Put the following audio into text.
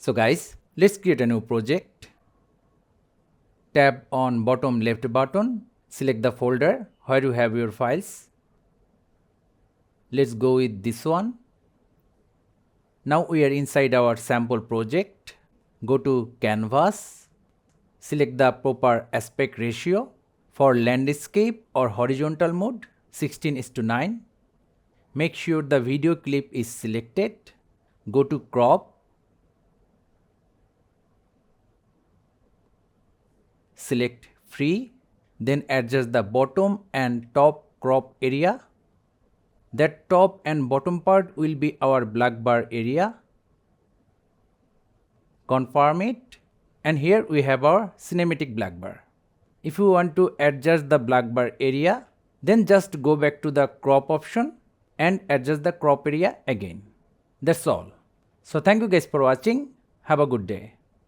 So guys, let's create a new project. Tap on bottom left button, select the folder where you have your files. Let's go with this one. Now we are inside our sample project. Go to Canvas, select the proper aspect ratio for landscape or horizontal mode 16:9. Make sure the video clip is selected. Go to crop, select free, then adjust the bottom and top crop area. That top and bottom part will be our black bar area. Confirm it, and here we have our cinematic black bar. If you want to adjust the black bar area, then just go back to the crop option and adjust the crop area again. That's all. So thank you guys for watching. Have a good day.